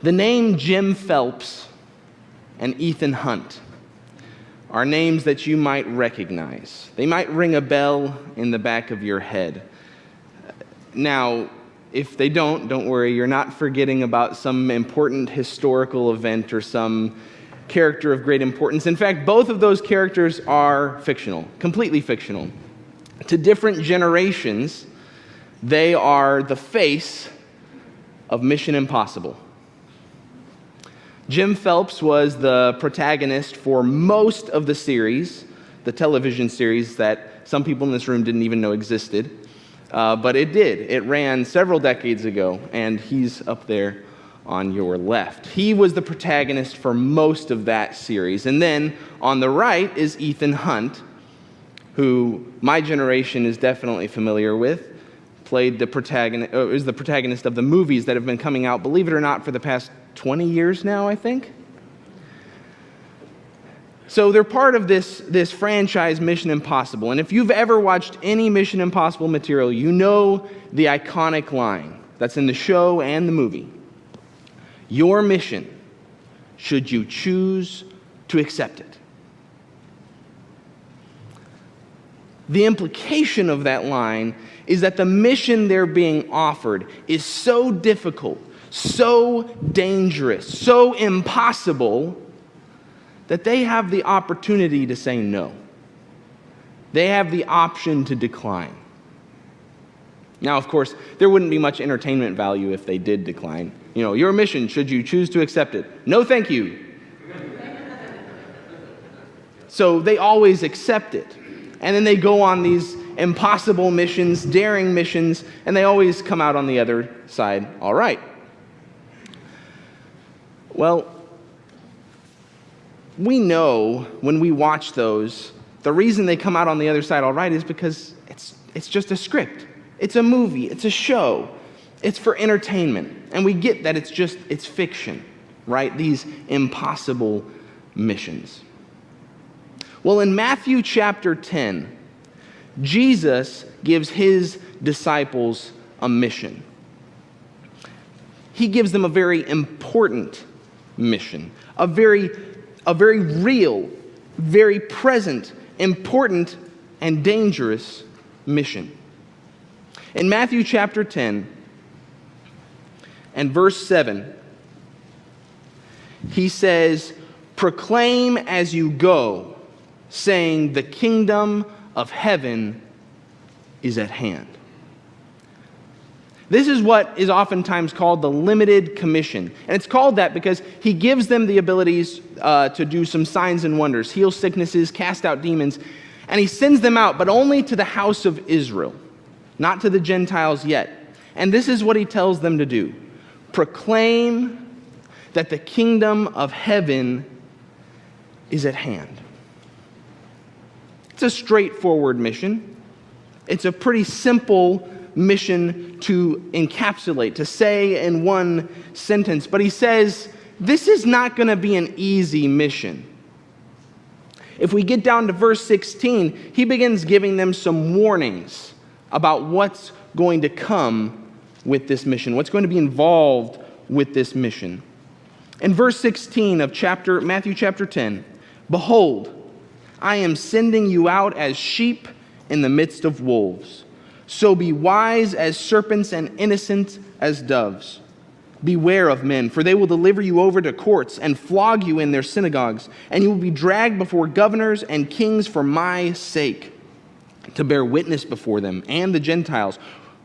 The name Jim Phelps and Ethan Hunt are names that you might recognize. They might ring a bell in the back of your head. Now, if they don't worry, you're not forgetting about some important historical event or some character of great importance. In fact, both of those characters are fictional, completely fictional. To different generations, they are the face of Mission Impossible. Jim Phelps was the protagonist for most of the series, the television series that some people in this room didn't even know existed. But it did. It ran several decades ago, and he's up there on your left. He was the protagonist for most of that series. And then on the right is Ethan Hunt, who my generation is definitely familiar with. Played the protagonist, is the protagonist of the movies that have been coming out, believe it or not, for the past 20 years now, I think. So they're part of this franchise, Mission Impossible. And if you've ever watched any Mission Impossible material, you know the iconic line that's in the show and the movie. Your mission, should you choose to accept it. The implication of that line is that the mission they're being offered is so difficult, so dangerous, so impossible, that they have the opportunity to say no. They have the option to decline. Now, of course, there wouldn't be much entertainment value if they did decline. You know, your mission, should you choose to accept it? No, thank you. So they always accept it. And then they go on these impossible missions, daring missions, and they always come out on the other side all right. Well, we know when we watch those, the reason they come out on the other side all right is because it's just a script. It's a movie. It's a show. It's for entertainment. And we get that it's fiction, right? These impossible missions. Well, in Matthew chapter 10, Jesus gives his disciples a mission. He gives them a very important mission, a very real, very present, important, and dangerous mission. In Matthew chapter 10 and verse 7, he says, "Proclaim as you go, saying, the kingdom of heaven is at hand." This is what is oftentimes called the limited commission. And it's called that because he gives them the abilities to do some signs and wonders, heal sicknesses, cast out demons, and he sends them out, but only to the house of Israel, not to the Gentiles yet. And this is what he tells them to do: proclaim that the kingdom of heaven is at hand. It's a straightforward mission. It's a pretty simple mission to encapsulate, to say in one sentence. But he says, this is not going to be an easy mission. If we get down to verse 16, he begins giving them some warnings about what's going to come with this mission, what's going to be involved with this mission. In verse 16 of Matthew chapter 10, "Behold, I am sending you out as sheep in the midst of wolves. So be wise as serpents and innocent as doves. Beware of men, for they will deliver you over to courts and flog you in their synagogues, and you will be dragged before governors and kings for my sake, to bear witness before them and the Gentiles.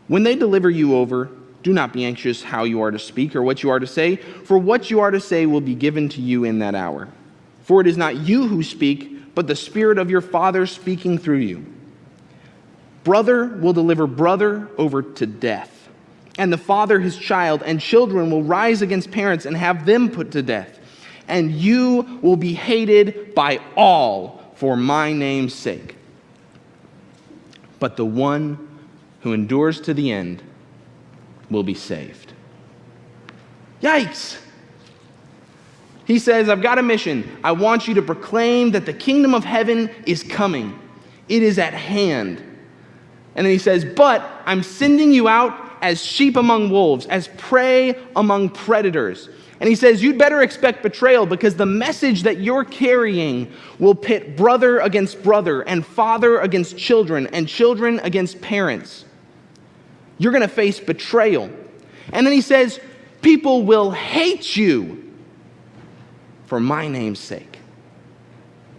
When they deliver you over, do not be anxious how you are to speak or what you are to say, for what you are to say will be given to you in that hour. For it is not you who speak, but the Spirit of your Father speaking through you. Brother will deliver brother over to death, and the father his child, and children will rise against parents and have them put to death. And you will be hated by all for my name's sake. But the one who endures to the end will be saved." Yikes! He says, I've got a mission. I want you to proclaim that the kingdom of heaven is coming. It is at hand. And then he says, but I'm sending you out as sheep among wolves, as prey among predators. And he says, you'd better expect betrayal because the message that you're carrying will pit brother against brother and father against children and children against parents. You're going to face betrayal. And then he says, people will hate you for my name's sake.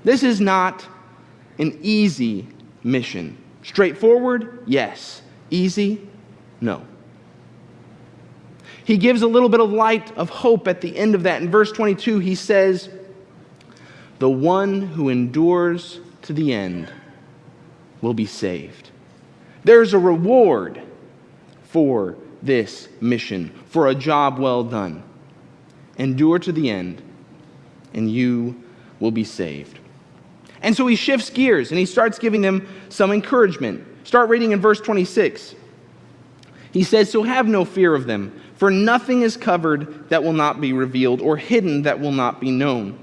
This is not an easy mission. Straightforward? Yes. Easy? No. He gives a little bit of light of hope at the end of that. In verse 22, he says, the one who endures to the end will be saved. There's a reward for this mission, for a job well done. Endure to the end, and you will be saved. And so he shifts gears, and he starts giving them some encouragement. Start reading in verse 26. He says, so have no fear of them, for nothing is covered that will not be revealed, or hidden that will not be known.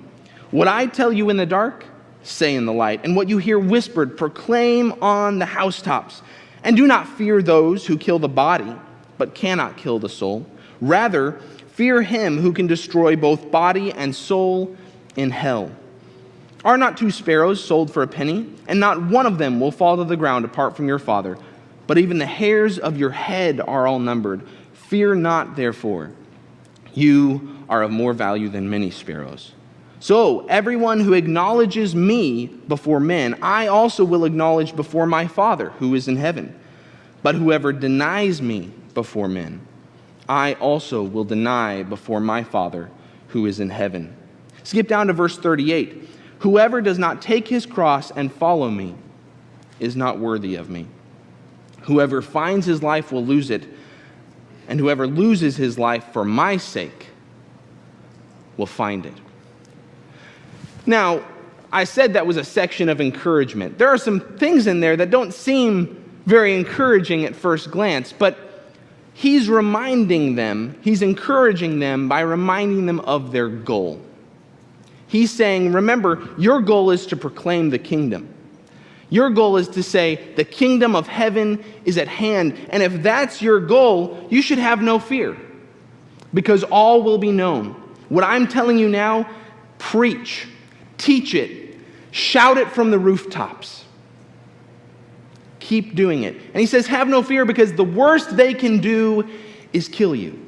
What I tell you in the dark, say in the light, and what you hear whispered, proclaim on the housetops. And do not fear those who kill the body, but cannot kill the soul. Rather, fear him who can destroy both body and soul in hell. Are not 2 sparrows sold for a penny? And not one of them will fall to the ground apart from your Father. But even the hairs of your head are all numbered. Fear not, therefore. You are of more value than many sparrows. So everyone who acknowledges me before men, I also will acknowledge before my Father who is in heaven. But whoever denies me before men, I also will deny before my Father who is in heaven. Skip down to verse 38. Whoever does not take his cross and follow me is not worthy of me. Whoever finds his life will lose it, and whoever loses his life for my sake will find it. Now, I said that was a section of encouragement. There are some things in there that don't seem very encouraging at first glance, but he's reminding them, he's encouraging them by reminding them of their goal. He's saying, remember, your goal is to proclaim the kingdom. Your goal is to say, the kingdom of heaven is at hand. And if that's your goal, you should have no fear, because all will be known. What I'm telling you now, preach, teach it, shout it from the rooftops. Keep doing it. And he says, have no fear, because the worst they can do is kill you.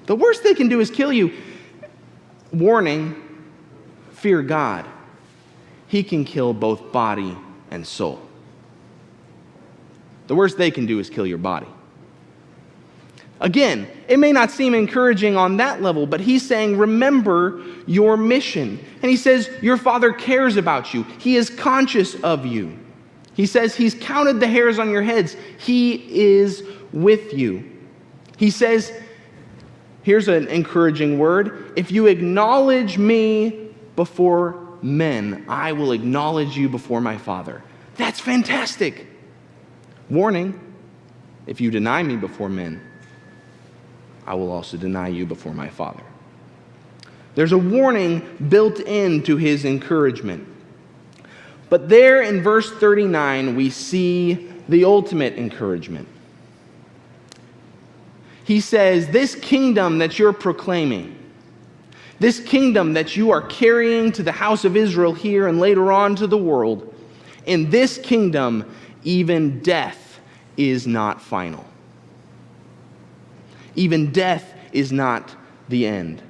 The worst they can do is kill you. Warning, fear God. He can kill both body and soul. The worst they can do is kill your body. Again, it may not seem encouraging on that level, but he's saying, remember your mission. And he says, your Father cares about you. He is conscious of you. He says he's counted the hairs on your heads. He is with you. He says, here's an encouraging word, if you acknowledge me before men, I will acknowledge you before my Father. That's fantastic. Warning, if you deny me before men, I will also deny you before my Father. There's a warning built into his encouragement. But there in verse 39, we see the ultimate encouragement. He says, this kingdom that you're proclaiming, this kingdom that you are carrying to the house of Israel here and later on to the world, in this kingdom, even death is not final. Even death is not the end.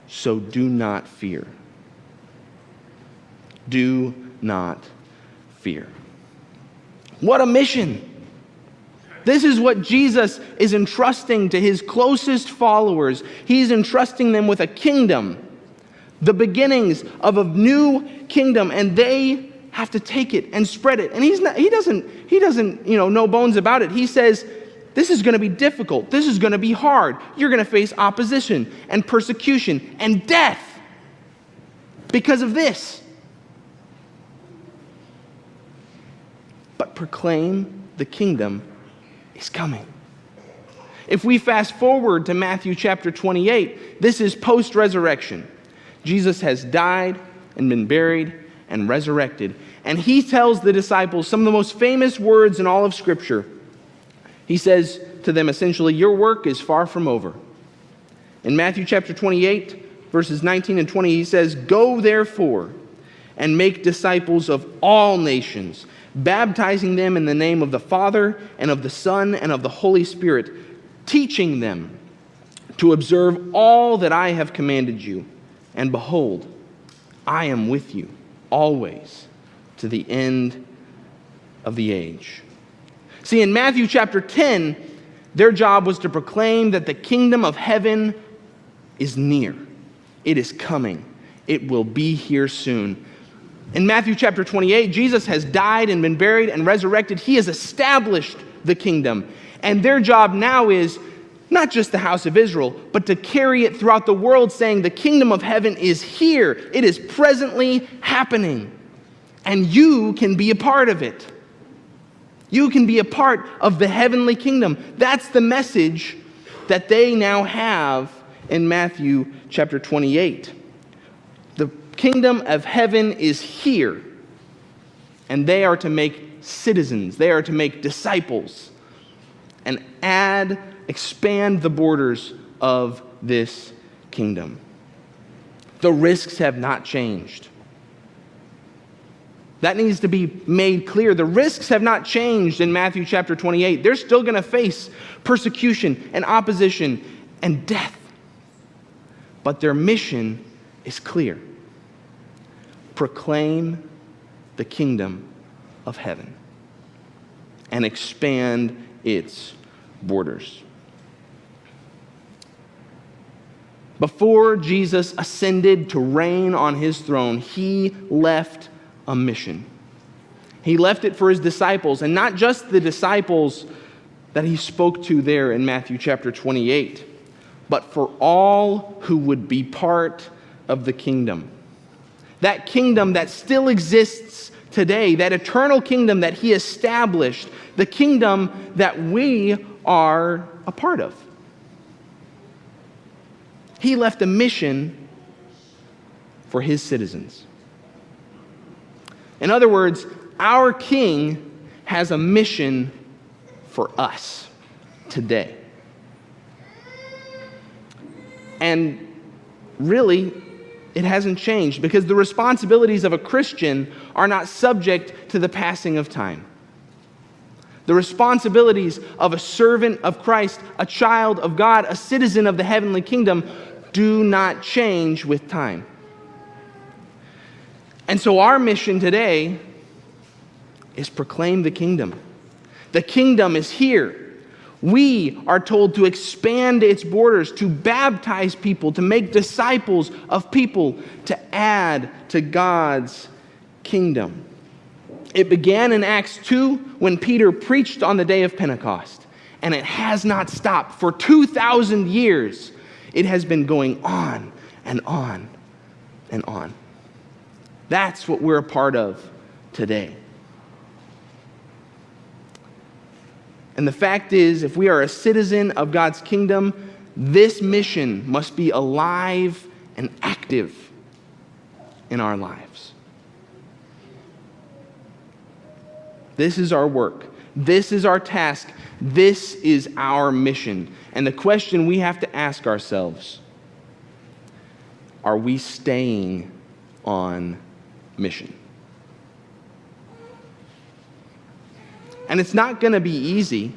So do not fear. Do not fear. What a mission! This is what Jesus is entrusting to his closest followers. He's entrusting them with a kingdom, the beginnings of a new kingdom, and they have to take it and spread it. And he doesn't, no bones about it. He says, this is going to be difficult. This is going to be hard. You're going to face opposition and persecution and death because of this. But proclaim the kingdom is coming. If we fast forward to Matthew chapter 28, this is post-resurrection. Jesus has died and been buried and resurrected. And he tells the disciples some of the most famous words in all of Scripture. He says to them essentially, your work is far from over. In Matthew chapter 28, verses 19 and 20, he says, go therefore and make disciples of all nations, baptizing them in the name of the Father and of the Son and of the Holy Spirit, teaching them to observe all that I have commanded you. And behold, I am with you always to the end of the age. See, in Matthew chapter 10, their job was to proclaim that the kingdom of heaven is near. It is coming. It will be here soon. In Matthew chapter 28, Jesus has died and been buried and resurrected. He has established the kingdom. And their job now is not just the house of Israel, but to carry it throughout the world, saying the kingdom of heaven is here. It is presently happening. And you can be a part of it. You can be a part of the heavenly kingdom. That's the message that they now have in Matthew chapter 28. The kingdom of heaven is here, and they are to make citizens. They are to make disciples and expand the borders of this kingdom. The risks have not changed. That needs to be made clear. The risks have not changed in Matthew chapter 28. They're still going to face persecution and opposition and death. But their mission is clear. Proclaim the kingdom of heaven and expand its borders. Before Jesus ascended to reign on his throne, he left a mission. He left it for his disciples, and not just the disciples that he spoke to there in Matthew chapter 28, but for all who would be part of the kingdom. That kingdom that still exists today, that eternal kingdom that he established, the kingdom that we are a part of. He left a mission for his citizens. In other words, our King has a mission for us today. And really, it hasn't changed, because the responsibilities of a Christian are not subject to the passing of time. The responsibilities of a servant of Christ, a child of God, a citizen of the heavenly kingdom do not change with time. And so our mission today is proclaim the kingdom. The kingdom is here. We are told to expand its borders, to baptize people, to make disciples of people, to add to God's kingdom. It began in Acts 2 when Peter preached on the day of Pentecost, and it has not stopped. For 2,000 years, it has been going on and on and on. That's what we're a part of today. And the fact is, if we are a citizen of God's kingdom, this mission must be alive and active in our lives. This is our work. This is our task. This is our mission. And the question we have to ask ourselves, are we staying on mission? And it's not going to be easy.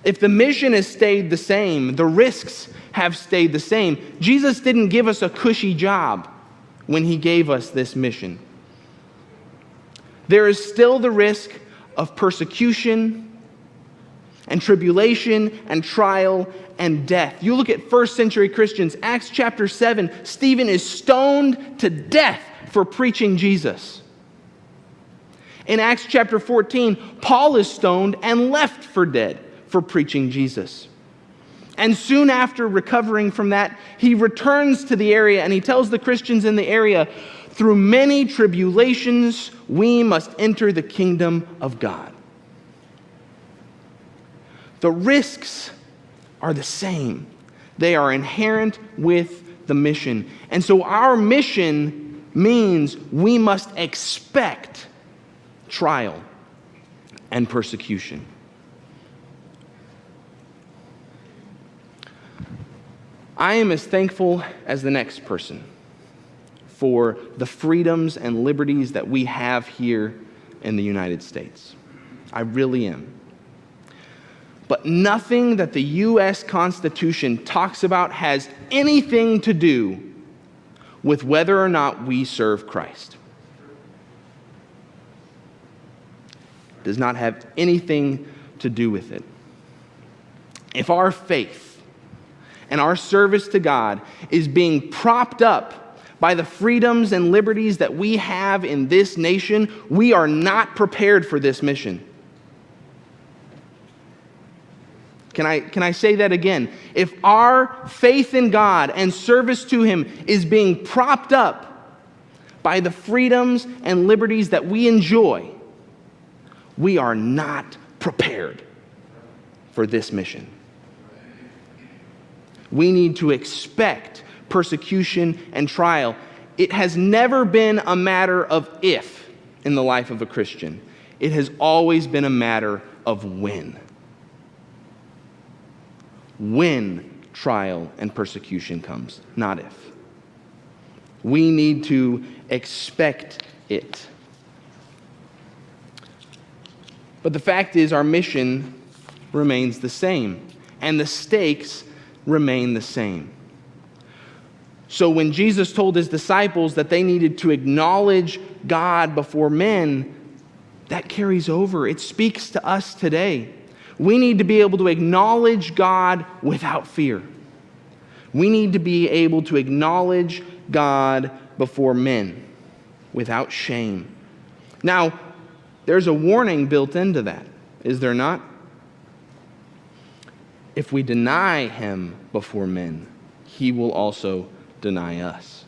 If the mission has stayed the same, the risks have stayed the same. Jesus didn't give us a cushy job when he gave us this mission. There is still the risk of persecution and tribulation and trial and death. You look at first century Christians, Acts chapter 7, Stephen is stoned to death for preaching Jesus. In Acts chapter 14, Paul is stoned and left for dead for preaching Jesus. And soon after recovering from that, he returns to the area and he tells the Christians in the area, through many tribulations, we must enter the kingdom of God. The risks are the same. They are inherent with the mission. And so our mission means we must expect trial and persecution. I am as thankful as the next person for the freedoms and liberties that we have here in the United States. I really am. But nothing that the U.S. Constitution talks about has anything to do with whether or not we serve Christ. It does not have anything to do with it. If our faith and our service to God is being propped up by the freedoms and liberties that we have in this nation, we are not prepared for this mission. Can I say that again? If our faith in God and service to Him is being propped up by the freedoms and liberties that we enjoy, we are not prepared for this mission. We need to expect persecution and trial. It has never been a matter of if in the life of a Christian. It has always been a matter of when. When trial and persecution comes, not if. We need to expect it. But the fact is, our mission remains the same, and the stakes remain the same. So when Jesus told His disciples that they needed to acknowledge God before men, that carries over. It speaks to us today. We need to be able to acknowledge God without fear. We need to be able to acknowledge God before men without shame. Now, there's a warning built into that, is there not? If we deny Him before men, He will also deny us.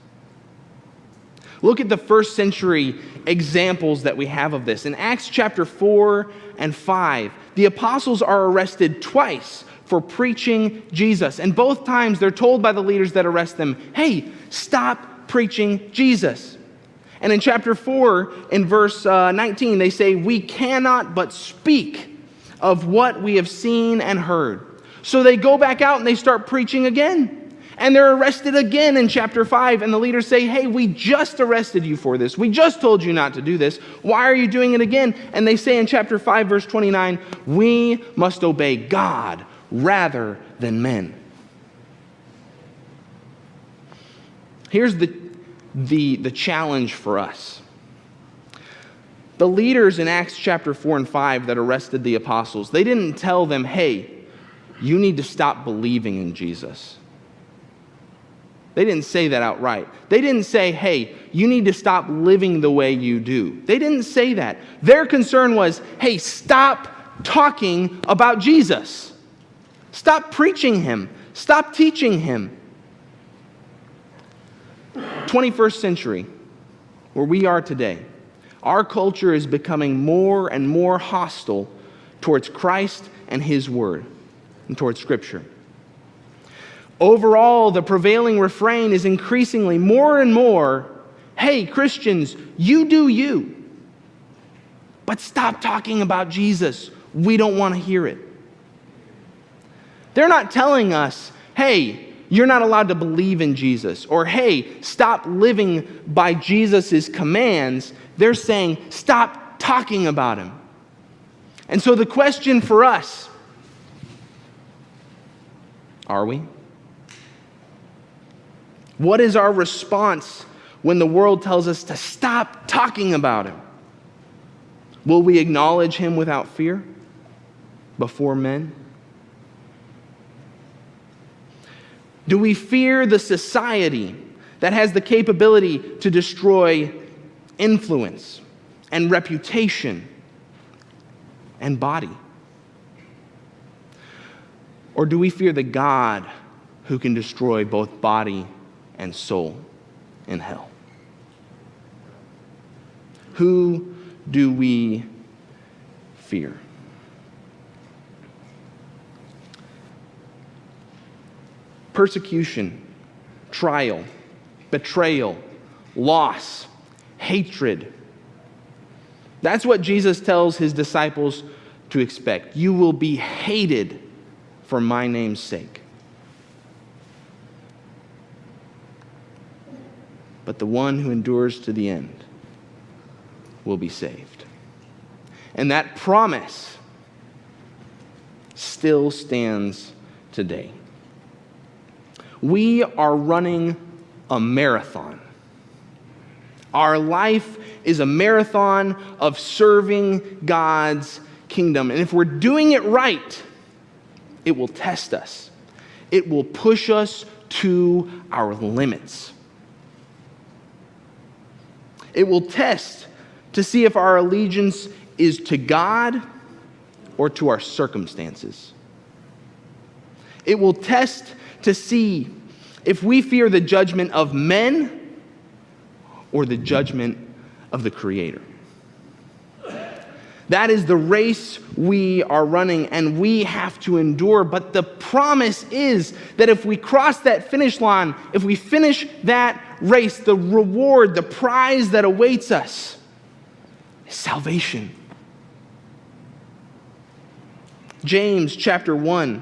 Look at the first century examples that we have of this. In Acts chapter 4 and 5, the apostles are arrested twice for preaching Jesus. And both times they're told by the leaders that arrest them, hey, stop preaching Jesus. And in chapter 4, in verse 19, they say, we cannot but speak of what we have seen and heard. So they go back out and they start preaching again. And they're arrested again in chapter 5, and the leaders say, hey, we just arrested you for this. We just told you not to do this. Why are you doing it again? And they say in chapter 5, verse 29, we must obey God rather than men. Here's the challenge for us. The leaders in Acts chapter 4 and 5 that arrested the apostles, they didn't tell them, hey, you need to stop believing in Jesus. They didn't say that outright. They didn't say, hey, you need to stop living the way you do. They didn't say that. Their concern was, hey, stop talking about Jesus. Stop preaching Him. Stop teaching Him. 21st century, where we are today, our culture is becoming more and more hostile towards Christ and His Word and towards Scripture. Overall, the prevailing refrain is increasingly more and more, hey, Christians, you do you. But stop talking about Jesus. We don't want to hear it. They're not telling us, hey, you're not allowed to believe in Jesus. Or, hey, stop living by Jesus' commands. They're saying, stop talking about Him. And so the question for us, are we? What is our response when the world tells us to stop talking about Him? Will we acknowledge Him without fear before men? Do we fear the society that has the capability to destroy influence and reputation and body? Or do we fear the God who can destroy both body and soul in hell? Who do we fear? Persecution, trial, betrayal, loss, hatred. That's what Jesus tells His disciples to expect. You will be hated for my name's sake. but the one who endures to the end will be saved. And that promise still stands today. We are running a marathon. Our life is a marathon of serving God's kingdom. And if we're doing it right, it will test us. It will push us to our limits. It will test to see if our allegiance is to God or to our circumstances. It will test to see if we fear the judgment of men or the judgment of the Creator. That is the race we are running, and we have to endure. But the promise is that if we cross that finish line, if we finish that race, the reward, the prize that awaits us is salvation. James chapter 1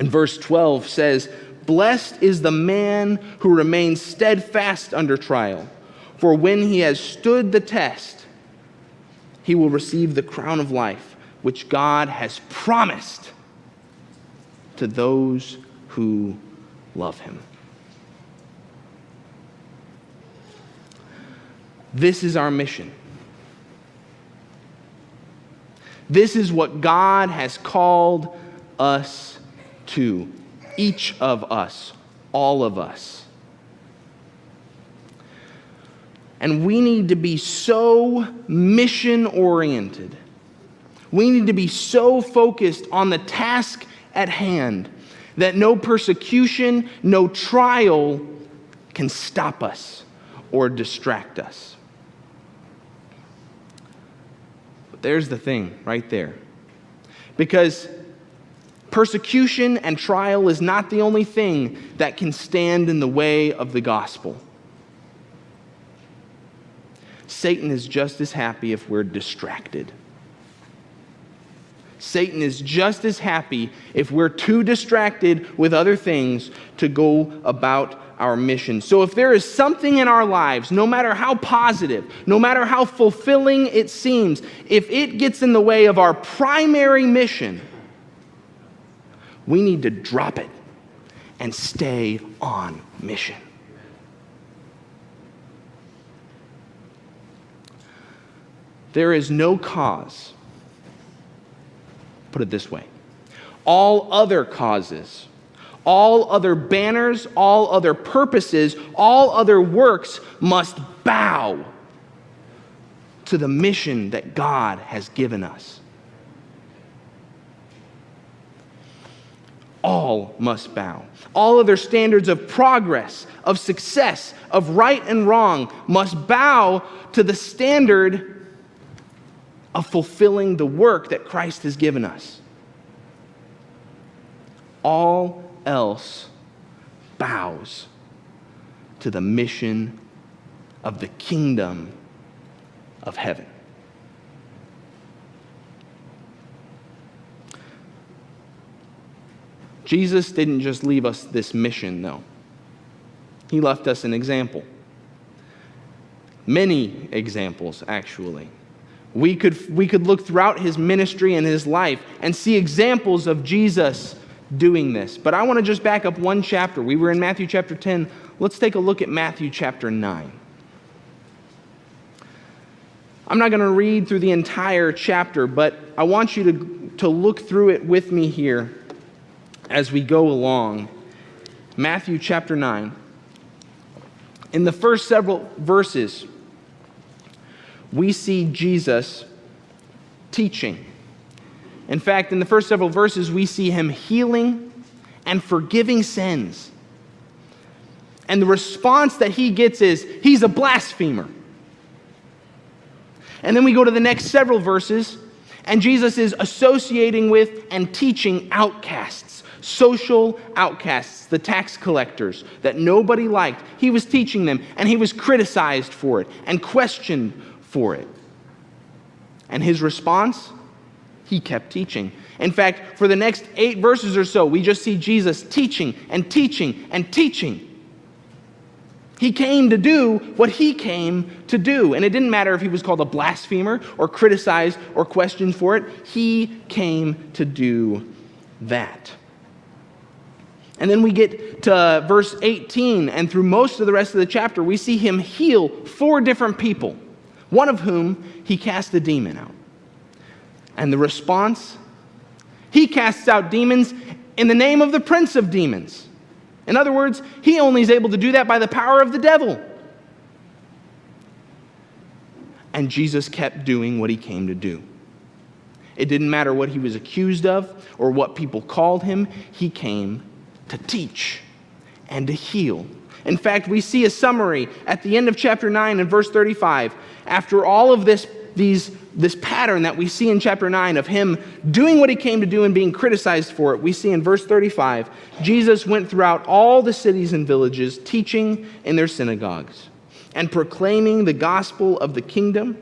and verse 12 says, "Blessed is the man who remains steadfast under trial, for when he has stood the test, he will receive the crown of life, which God has promised to those who love him." This is our mission. This is what God has called us to, each of us, all of us. And we need to be so mission-oriented. We need to be so focused on the task at hand that no persecution, no trial can stop us or distract us. But there's the thing right there. Because persecution and trial is not the only thing that can stand in the way of the gospel. Satan is just as happy if we're distracted. Satan is just as happy if we're too distracted with other things to go about our mission. So if there is something in our lives, no matter how positive, no matter how fulfilling it seems, if it gets in the way of our primary mission, we need to drop it and stay on mission. There is no cause, put it this way, all other causes, all other banners, all other purposes, all other works must bow to the mission that God has given us. All must bow. All other standards of progress, of success, of right and wrong must bow to the standard of fulfilling the work that Christ has given us. All else bows to the mission of the kingdom of heaven. Jesus didn't just leave us this mission, though. He left us an example. Many examples, actually. We could look throughout his ministry and his life and see examples of Jesus doing this. But I want to just back up one chapter. We were in Matthew chapter 10. Let's take a look at Matthew chapter 9. I'm not going to read through the entire chapter, but I want you to look through it with me here as we go along. Matthew chapter 9. In the first several verses, we see Jesus teaching. In fact, in the first several verses, we see him healing and forgiving sins. And the response that he gets is, he's a blasphemer. And then we go to the next several verses, and Jesus is associating with and teaching outcasts, social outcasts, the tax collectors that nobody liked. He was teaching them, and he was criticized for it and questioned for it. And his response? He kept teaching. In fact, for the next 8 verses or so, we just see Jesus teaching and teaching and teaching. He came to do what he came to do. And it didn't matter if he was called a blasphemer or criticized or questioned for it. He came to do that. And then we get to verse 18, and through most of the rest of the chapter, we see him heal 4 different people, one of whom he cast a demon out. And the response? He casts out demons in the name of the prince of demons. In other words, he only is able to do that by the power of the devil. And Jesus kept doing what he came to do. It didn't matter what he was accused of or what people called him. He came to teach and to heal. In fact, we see a summary at the end of chapter 9 and verse 35. After all of this pattern that we see in chapter 9 of him doing what he came to do and being criticized for it, we see in verse 35, Jesus went throughout all the cities and villages, teaching in their synagogues and proclaiming the gospel of the kingdom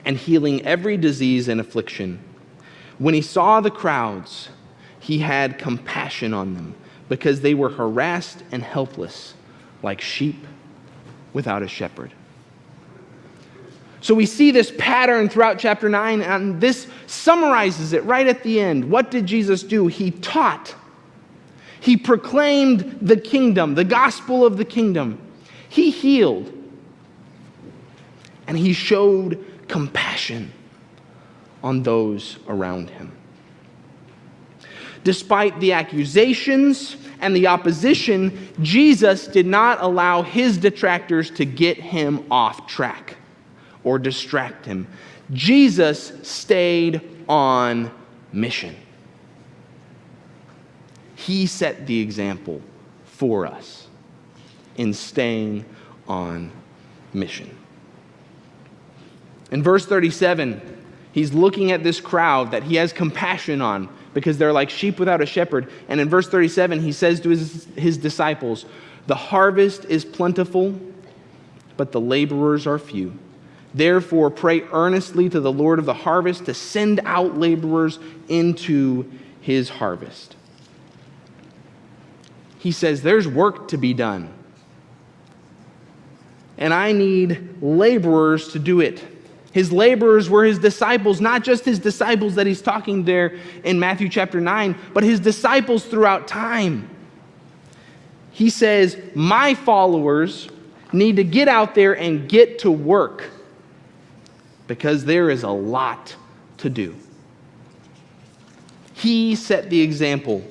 and healing every disease and affliction. When he saw the crowds, he had compassion on them because they were harassed and helpless like sheep without a shepherd. So we see this pattern throughout chapter 9, and this summarizes it right at the end. What did Jesus do? He taught. He proclaimed the kingdom, the gospel of the kingdom. He healed. And he showed compassion on those around him. Despite the accusations and the opposition, Jesus did not allow his detractors to get him off track or distract him. Jesus stayed on mission. He set the example for us in staying on mission. In verse 37, he's looking at this crowd that he has compassion on because they're like sheep without a shepherd. And in verse 37, he says to his disciples, "The harvest is plentiful, but the laborers are few. Therefore, pray earnestly to the Lord of the harvest to send out laborers into his harvest." He says, there's work to be done. And I need laborers to do it. His laborers were his disciples, not just his disciples that he's talking there in Matthew chapter 9, but his disciples throughout time. He says, my followers need to get out there and get to work because there is a lot to do. He set the example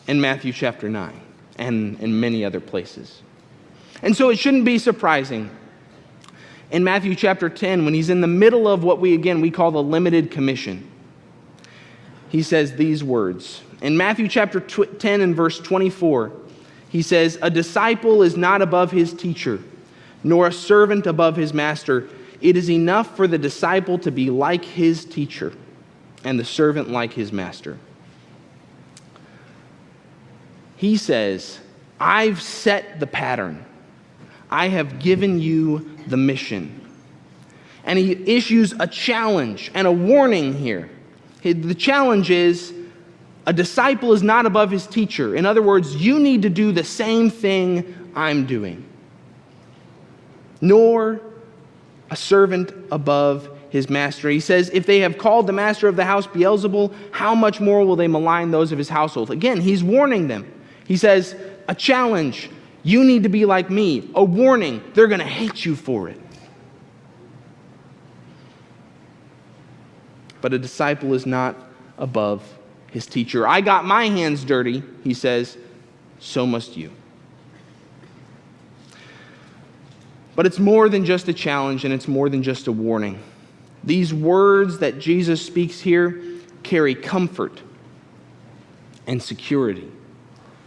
in Matthew chapter 9 and in many other places. And so it shouldn't be surprising in Matthew chapter 10, when he's in the middle of what we call the limited commission, he says these words. In Matthew chapter 10 and verse 24, he says, "A disciple is not above his teacher, nor a servant above his master. It is enough for the disciple to be like his teacher, and the servant like his master." He says, I've set the pattern. I have given you the mission. And he issues a challenge and a warning here. The challenge is, a disciple is not above his teacher. In other words, you need to do the same thing I'm doing. Nor a servant above his master. He says, if they have called the master of the house Beelzebul, how much more will they malign those of his household? Again, he's warning them. He says, a challenge. You need to be like me. A warning. They're going to hate you for it. But a disciple is not above his teacher. I got my hands dirty, he says, so must you. But it's more than just a challenge, and it's more than just a warning. These words that Jesus speaks here carry comfort and security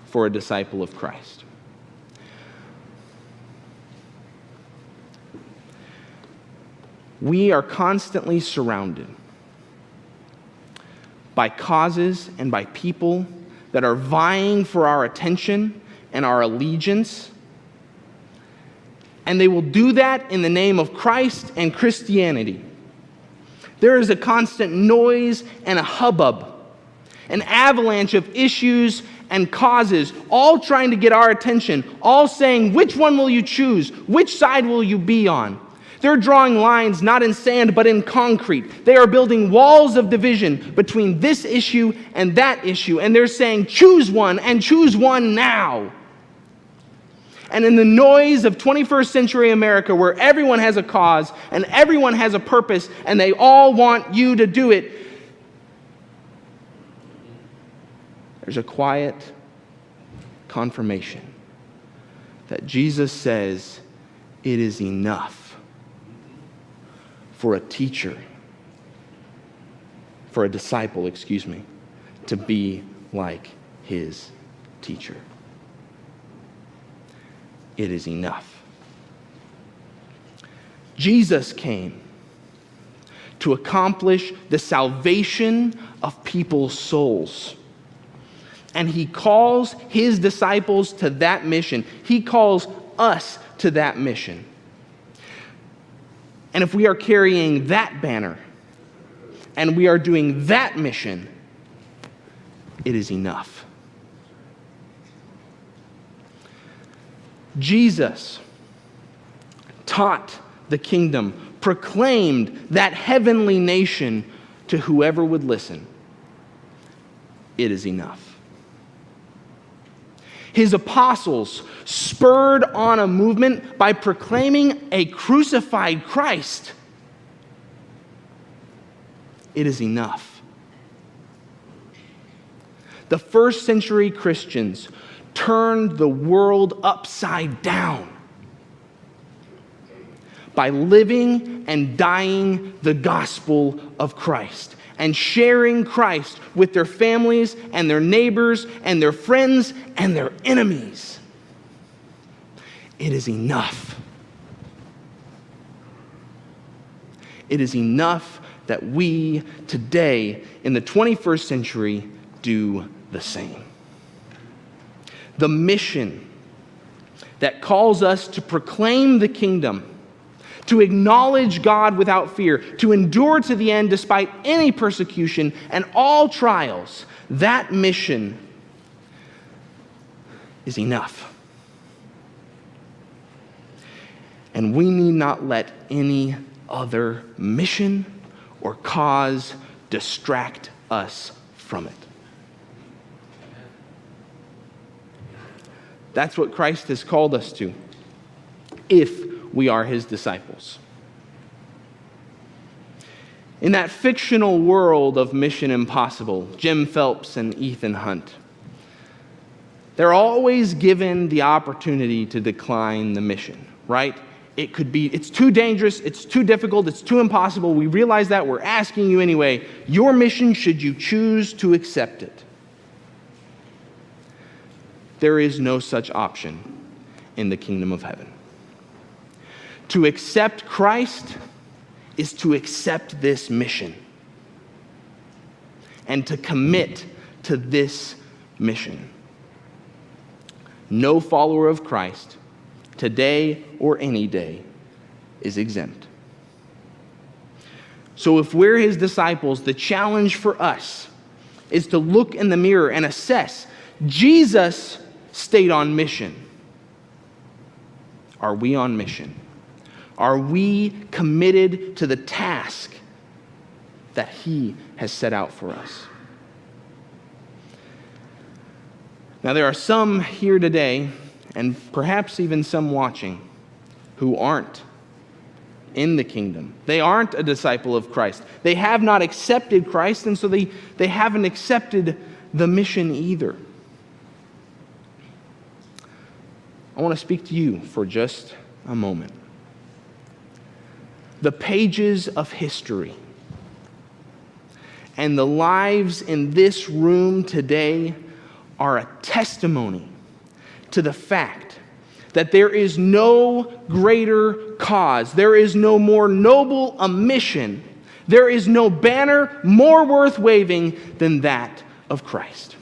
for a disciple of Christ. We are constantly surrounded by causes and by people that are vying for our attention and our allegiance. And they will do that in the name of Christ and Christianity. There is a constant noise and a hubbub, an avalanche of issues and causes, all trying to get our attention, all saying, which one will you choose? Which side will you be on? They're drawing lines not in sand but in concrete. They are building walls of division between this issue and that issue, and they're saying, choose one and choose one now. And in the noise of 21st century America, where everyone has a cause and everyone has a purpose and they all want you to do it, there's a quiet confirmation that Jesus says it is enough for a disciple, to be like his teacher. It is enough. Jesus came to accomplish the salvation of people's souls. And he calls his disciples to that mission. He calls us to that mission. And if we are carrying that banner and we are doing that mission, it is enough. Jesus taught the kingdom, proclaimed that heavenly nation to whoever would listen. It is enough. His apostles spurred on a movement by proclaiming a crucified Christ. It is enough. The first century Christians turned the world upside down by living and dying the gospel of Christ and sharing Christ with their families and their neighbors and their friends and their enemies. It is enough. It is enough that we today in the 21st century do the same. The mission that calls us to proclaim the kingdom, to acknowledge God without fear, to endure to the end despite any persecution and all trials, that mission is enough. And we need not let any other mission or cause distract us from it. That's what Christ has called us to, if we are his disciples. In that fictional world of Mission Impossible, Jim Phelps and Ethan Hunt, they're always given the opportunity to decline the mission, right? It could be, it's too dangerous, it's too difficult, it's too impossible. We realize that. We're asking you anyway. Your mission, should you choose to accept it? There is no such option in the kingdom of heaven. To accept Christ is to accept this mission and to commit to this mission. No follower of Christ, today or any day, is exempt. So if we're his disciples, the challenge for us is to look in the mirror and assess. Jesus stayed on mission. Are we on mission? Are we committed to the task that he has set out for us? Now, there are some here today, and perhaps even some watching, who aren't in the kingdom. They aren't a disciple of Christ. They have not accepted Christ, and so they haven't accepted the mission either. I want to speak to you for just a moment. The pages of history and the lives in this room today are a testimony to the fact that there is no greater cause, there is no more noble a mission, there is no banner more worth waving than that of Christ.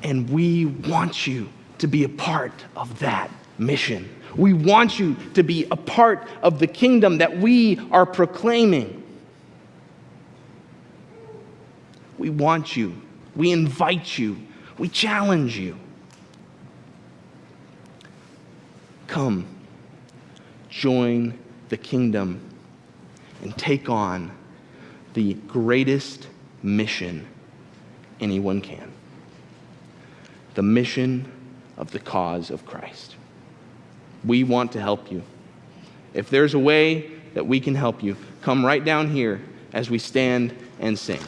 And we want you to be a part of that mission. We want you to be a part of the kingdom that we are proclaiming. We want you We invite you. We challenge you. Come, join the kingdom, and take on the greatest mission anyone can. The mission of the cause of Christ. We want to help you. If there's a way that we can help you, come right down here as we stand and sing.